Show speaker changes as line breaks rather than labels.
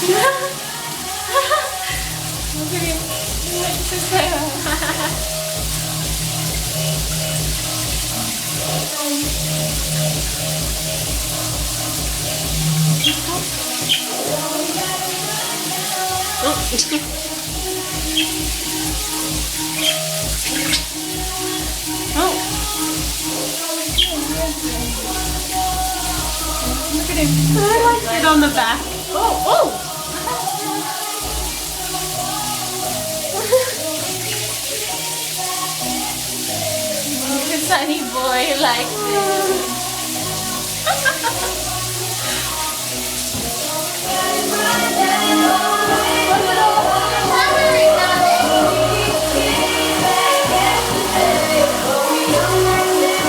Look at him. He went to Sarah. Oh. Look at him. I like it on the back. Oh, oh. Look at Sunny boy like this.